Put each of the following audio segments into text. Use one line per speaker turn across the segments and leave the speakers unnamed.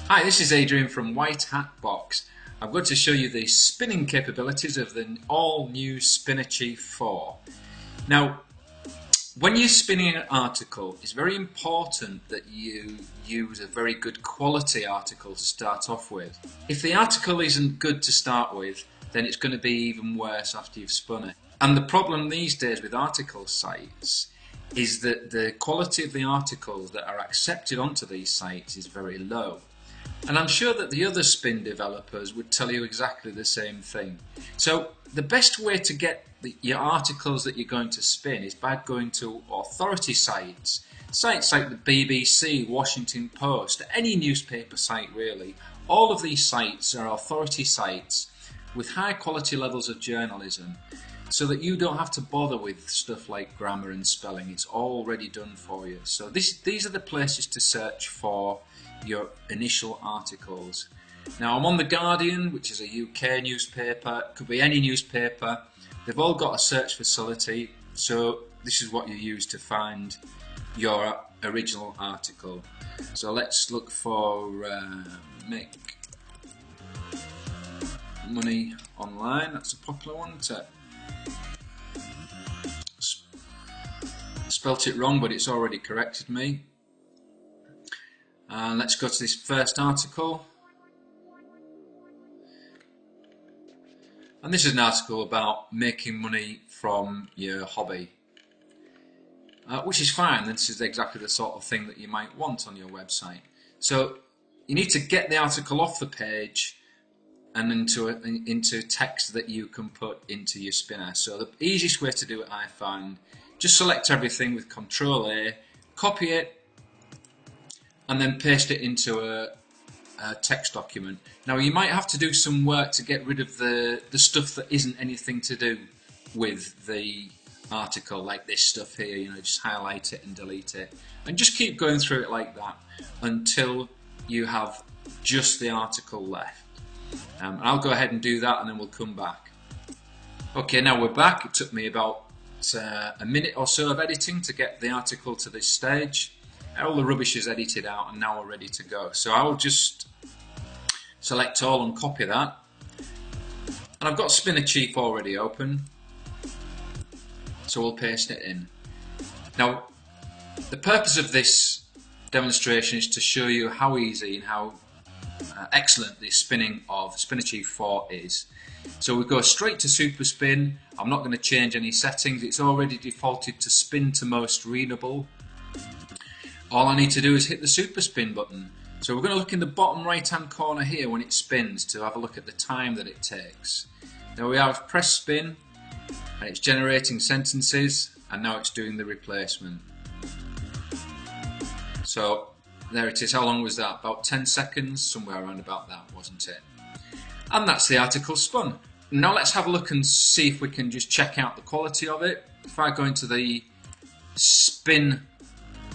Hi, this is Adrian from White Hat Box. I'm going to show you the spinning capabilities of the all-new Spinachief 4. Now, when you're spinning an article, it's very important that you use a very good quality article to start off with. If the article isn't good to start with, then it's going to be even worse after you've spun it. And the problem these days with article sites is that the quality of the articles that are accepted onto these sites is very low. And I'm sure that the other spin developers would tell you exactly the same thing. So the best way to get your articles that you're going to spin is by going to authority sites. Sites like the BBC, Washington Post, any newspaper site really. All of these sites are authority sites with high quality levels of journalism, so that you don't have to bother with stuff like grammar and spelling. It's already done for you. So these are the places to search for your initial articles. Now I'm on The Guardian, which is a UK newspaper. It could be any newspaper. They've all got a search facility, so this is what you use to find your original article. So let's look for make money online. That's a popular one. Spelt it wrong, but it's already corrected me. Let's go to this first article. And this is an article about making money from your hobby. Which is fine. This is exactly the sort of thing that you might want on your website. So you need to get the article off the page and into text that you can put into your spinner. So the easiest way to do it, I find, just select everything with Control A, copy it, and then paste it into a text document. Now you might have to do some work to get rid of the stuff that isn't anything to do with the article, like this stuff here, just highlight it and delete it. And just keep going through it like that until you have just the article left. I'll go ahead and do that and then we'll come back. Okay, now we're back. It took me about a minute or so of editing to get the article to this stage. All the rubbish is edited out and now we're ready to go. So I'll just select all and copy that. And I've got Spinachief already open, so we'll paste it in. Now the purpose of this demonstration is to show you how easy and how excellent the spinning of Spinachief 4 is. So we go straight to Super Spin. I'm not going to change any settings. It's already defaulted to spin to most readable. All I need to do is hit the Super Spin button. So we're going to look in the bottom right hand corner here when it spins to have a look at the time that it takes. Now we have press spin and it's generating sentences, and now it's doing the replacement. So there it is. How long was that? About 10 seconds, somewhere around about that, wasn't it? And that's the article spun. Now let's have a look and see if we can just check out the quality of it. If I go into the spin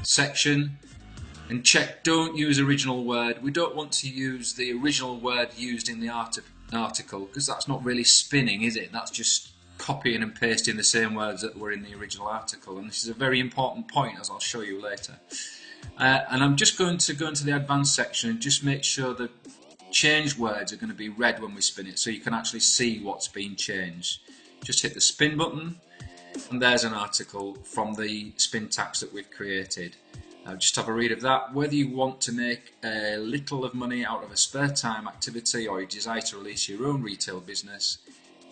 section and check don't use original word, we don't want to use the original word used in the article, because that's not really spinning, is it? That's just copying and pasting the same words that were in the original article, and this is a very important point, as I'll show you later. And I'm just going to go into the advanced section and just make sure the changed words are going to be red when we spin it, so you can actually see what's been changed. Just hit the spin button and there's an article from the spin tags that we've created. Just have a read of that. Whether you want to make a little of money out of a spare time activity or you desire to release your own retail business,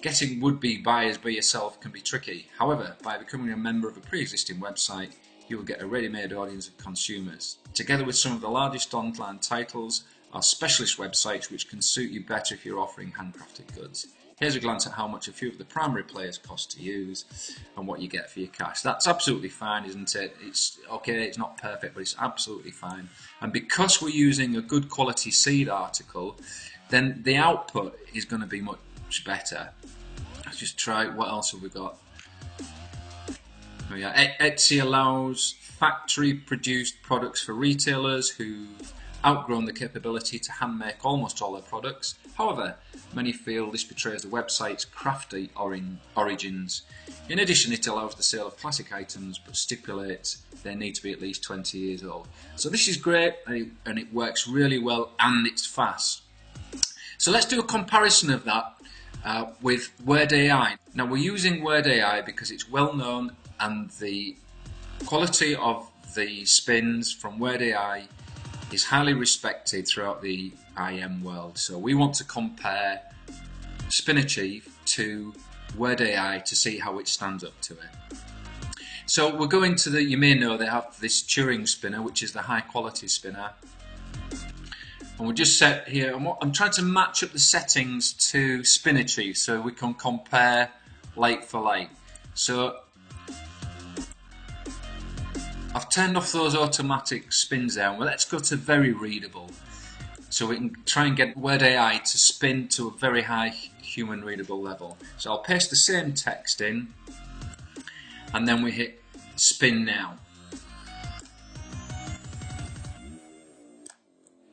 getting would-be buyers by yourself can be tricky. However, by becoming a member of a pre-existing website, you will get a ready-made audience of consumers. Together with some of the largest online titles are specialist websites which can suit you better if you're offering handcrafted goods. Here's a glance at how much a few of the primary players cost to use and what you get for your cash. That's absolutely fine, isn't it? It's okay, it's not perfect, but it's absolutely fine. And because we're using a good quality seed article, then the output is going to be much better. Let's just try, what else have we got? Oh yeah, Etsy allows factory produced products for retailers who've outgrown the capability to hand make almost all their products. However, many feel this betrays the website's crafty origins. In addition, it allows the sale of classic items but stipulates they need to be at least 20 years old. So this is great, and it works really well, and it's fast. So let's do a comparison of that with Word AI. Now, we're using Word AI because it's well known, and the quality of the spins from Word AI is highly respected throughout the IM world. So we want to compare SpinAchieve to Word AI to see how it stands up to it. So we're going to the, you may know they have this Turing spinner, which is the high quality spinner. And we'll just set here, I'm trying to match up the settings to SpinAchieve so we can compare like for like. So I've turned off those automatic spins down. Well, let's go to very readable. So we can try and get Word AI to spin to a very high human readable level. So I'll paste the same text in, and then we hit spin now.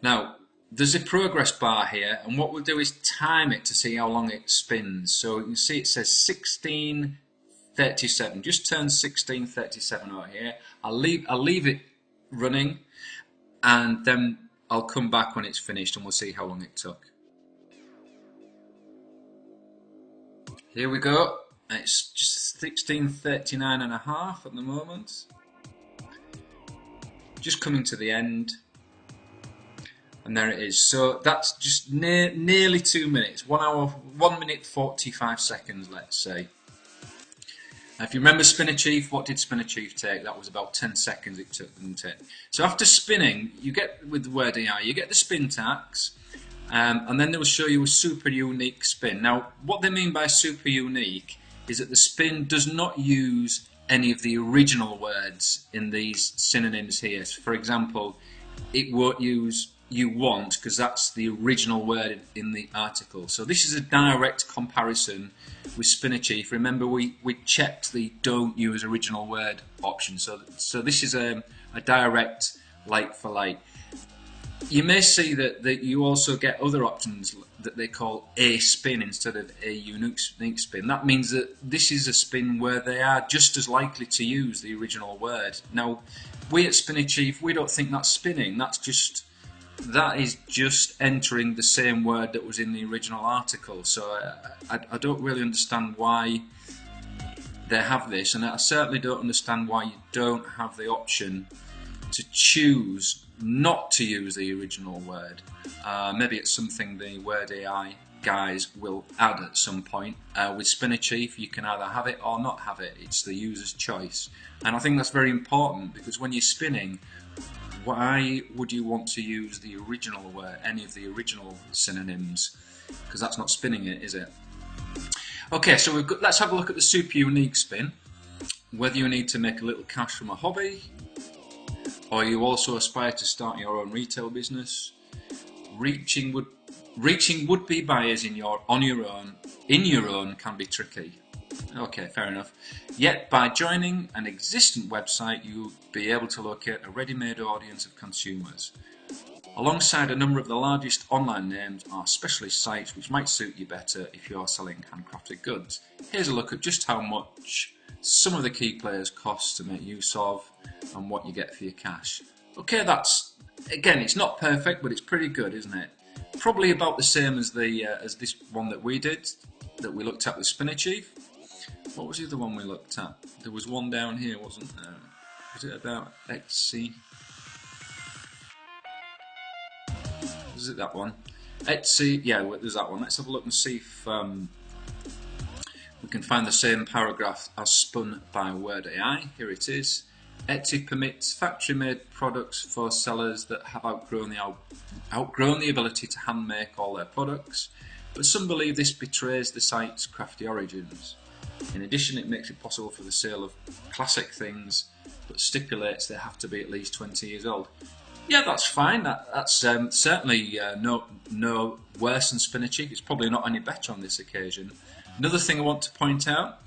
Now, there's a progress bar here, and what we'll do is time it to see how long it spins. So you can see it says 16:37. Just turn 16:37 over here. I'll leave it running, and then I'll come back when it's finished, and we'll see how long it took. Here we go. It's just 16:39.5 at the moment. Just coming to the end. And there it is. So that's just nearly 2 minutes. 1 hour, 1 minute 45 seconds, let's say. If you remember SpinAchieve, what did SpinAchieve take? That was about 10 seconds it took them to. So after spinning, you get with the Word AI, you get the spin tax, and then they will show you a super unique spin. Now, what they mean by super unique is that the spin does not use any of the original words in these synonyms here. So for example, it won't use "you want" because that's the original word in the article. So this is a direct comparison with SpinAchieve. Remember, we checked the "don't use original word" option. So this is a direct like for like. You may see that you also get other options that they call a spin instead of a unique spin. That means that this is a spin where they are just as likely to use the original word. Now, we at SpinAchieve, we don't think that's spinning. That is just entering the same word that was in the original article. So I don't really understand why they have this, and I certainly don't understand why you don't have the option to choose not to use the original word. Maybe it's something the Word AI guys will add at some point. With SpinAchieve, you can either have it or not have it. It's the user's choice. And I think that's very important, because when you're spinning, why would you want to use the original word, any of the original synonyms? Because that's not spinning it, is it? Okay, so let's have a look at the super unique spin. Whether you need to make a little cash from a hobby, or you also aspire to start your own retail business, reaching would-be buyers in your own can be tricky. Okay, fair enough. Yet by joining an existing website, you'll be able to locate a ready-made audience of consumers. Alongside a number of the largest online names are specialist sites which might suit you better if you're selling handcrafted goods. Here's a look at just how much some of the key players cost to make use of and what you get for your cash. Okay, that's, again, it's not perfect, but it's pretty good, isn't it? Probably about the same as this one that we looked at with SpinAchieve. What was the other one we looked at? There was one down here, wasn't there? Was it about Etsy? Was it that one? Etsy, yeah, there's that one. Let's have a look and see if we can find the same paragraph as spun by Word AI. Here it is. Etsy permits factory-made products for sellers that have outgrown the ability to hand-make all their products, but some believe this betrays the site's crafty origins. In addition, it makes it possible for the sale of classic things, but stipulates they have to be at least 20 years old. Yeah, that's fine. That's certainly no worse than SpinAchieve. It's probably not any better on this occasion. Another thing I want to point out,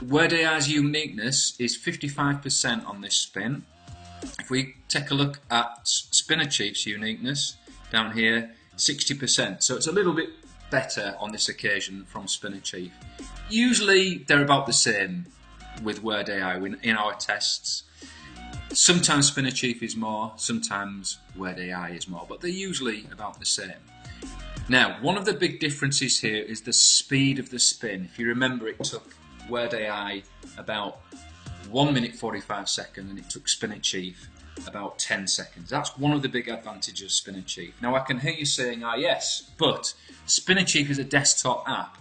Word AI's uniqueness is 55% on this spin. If we take a look at Spinnachief's uniqueness down here, 60%. So it's a little bit better on this occasion from Spinnachief. Usually they're about the same with Word AI in our tests. Sometimes Spinnachief is more, sometimes Word AI is more, but they're usually about the same. Now, one of the big differences here is the speed of the spin. If you remember, it took Word AI about 1 minute 45 seconds and it took Spinnachief about 10 seconds. That's one of the big advantages of Spinnachief. Now I can hear you saying, ah yes, but Spinnachief is a desktop app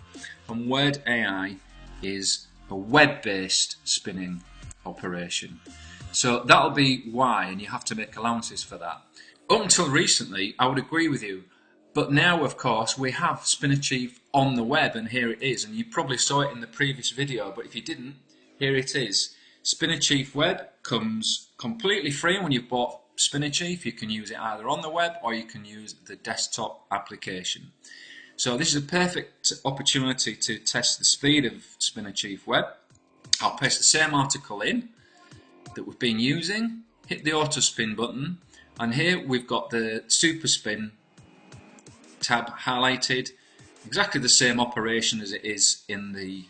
and Word AI is a web-based spinning operation. So that'll be why, and you have to make allowances for that. Up until recently, I would agree with you, but now of course we have Spinnachief on the web, and here it is, and you probably saw it in the previous video, but if you didn't, here it is. Spinnachief Web comes completely free, and when you've bought Spinnachief you can use it either on the web or you can use the desktop application. So this is a perfect opportunity to test the speed of Spinnachief Web. I'll paste the same article in that we've been using, hit the auto spin button, and here we've got the super spin tab highlighted, exactly the same operation as it is in the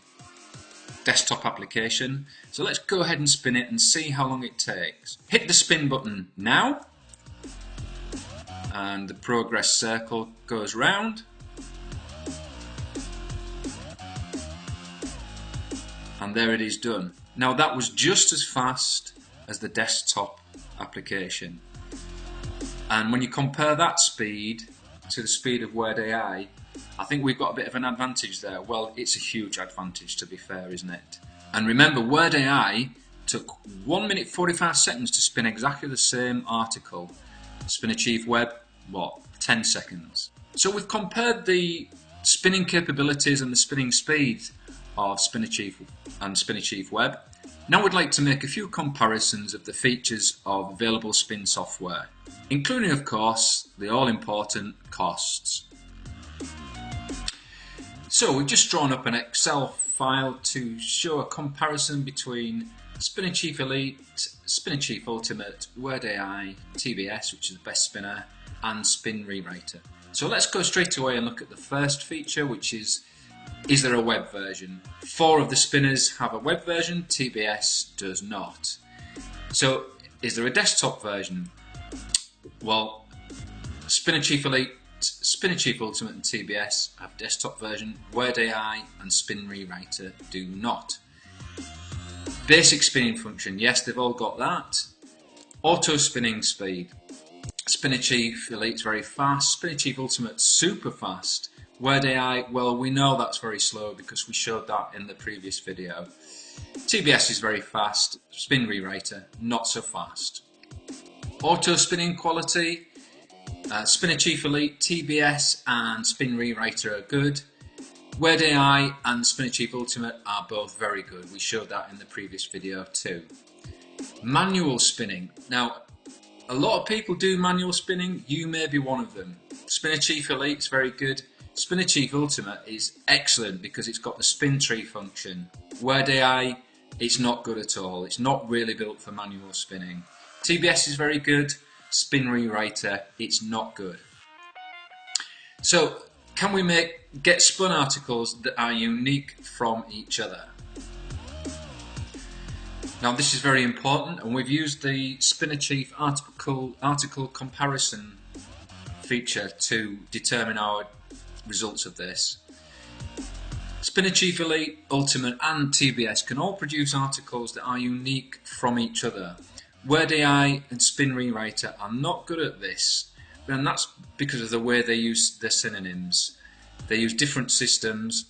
desktop application. So let's go ahead and spin it and see how long it takes. Hit the spin button now and the progress circle goes round, and there it is done. Now that was just as fast as the desktop application, and when you compare that speed to the speed of Word AI, I think we've got a bit of an advantage there. Well, it's a huge advantage, to be fair, isn't it? And remember, Word AI took 1 minute 45 seconds to spin exactly the same article. Spinnachief Web, what, 10 seconds. So we've compared the spinning capabilities and the spinning speed of Spinnachief and Spinnachief Web. Now we'd like to make a few comparisons of the features of available spin software, including of course the all-important costs. So we've just drawn up an Excel file to show a comparison between Spinnachief Elite, Spinnachief Ultimate, Word AI, TBS, which is the best spinner, and Spin Rewriter. So let's go straight away and look at the first feature, which is there a web version? 4 of the spinners have a web version, TBS does not. So is there a desktop version? Well, Spinnachief Elite, Spinnachief Ultimate and TBS have desktop version, Word AI and Spin Rewriter do not. Basic spinning function, yes, they've all got that. Auto spinning speed, Spinnachief Elite's very fast, Spinnachief Ultimate super fast. Word AI, well, we know that's very slow because we showed that in the previous video. TBS is very fast, Spin Rewriter not so fast. Auto spinning quality, Spinnachief Elite, TBS and Spin Rewriter are good. Word AI and Spinnachief Ultimate are both very good. We showed that in the previous video too. Manual spinning. Now, a lot of people do manual spinning. You may be one of them. Spinnachief Elite is very good. Spinnachief Ultimate is excellent because it's got the spin tree function. Word AI, it's not good at all. It's not really built for manual spinning. TBS is very good. Spin Rewriter, it's not good. So, can we get spun articles that are unique from each other? Now this is very important, and we've used the Spinnachief article comparison feature to determine our results of this. Spinnachief Elite, Ultimate and TBS can all produce articles that are unique from each other. Word AI and Spin Rewriter are not good at this, and that's because of the way they use their synonyms. They use different systems,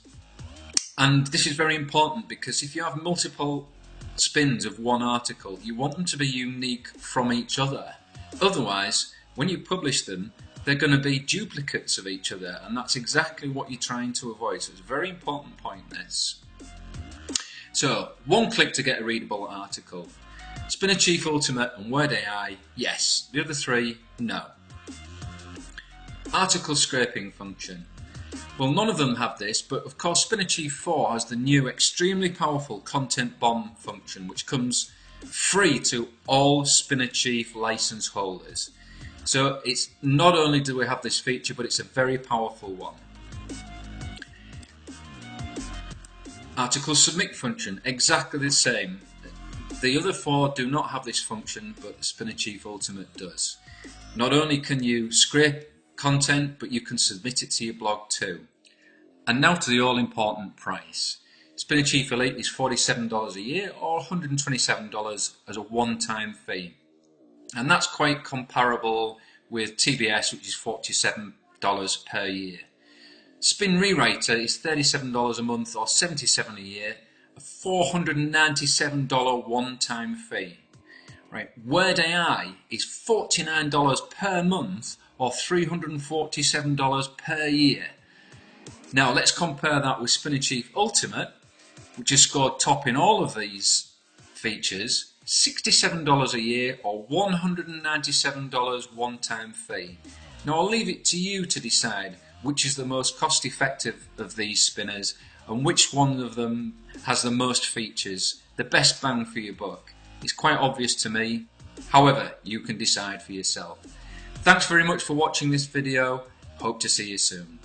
and this is very important because if you have multiple spins of one article, you want them to be unique from each other. Otherwise, when you publish them, they're going to be duplicates of each other, and that's exactly what you're trying to avoid. So it's a very important point, this. So, one click to get a readable article. Spinnachief Ultimate and Word AI, yes. The other 3, no. Article scraping function. Well, none of them have this, but of course Spinnachief 4 has the new extremely powerful content bomb function, which comes free to all Spinnachief license holders. So it's not only do we have this feature, but it's a very powerful one. Article submit function, exactly the same. The other four do not have this function, but the Spinner Chief Ultimate does. Not only can you scrape content, but you can submit it to your blog too. And now to the all-important price. Spinner Chief Elite is $47 a year or $127 as a one-time fee. And that's quite comparable with TBS, which is $47 per year. Spin Rewriter is $37 a month or $77 a year, a $497 one-time fee. Right. Word AI is $49 per month or $347 per year. Now let's compare that with Spinner Chief Ultimate, which has scored top in all of these features, $67 a year or $197 one-time fee. Now I'll leave it to you to decide which is the most cost-effective of these spinners and which one of them has the most features, the best bang for your buck. It's quite obvious to me, however, you can decide for yourself. Thanks very much for watching this video, hope to see you soon.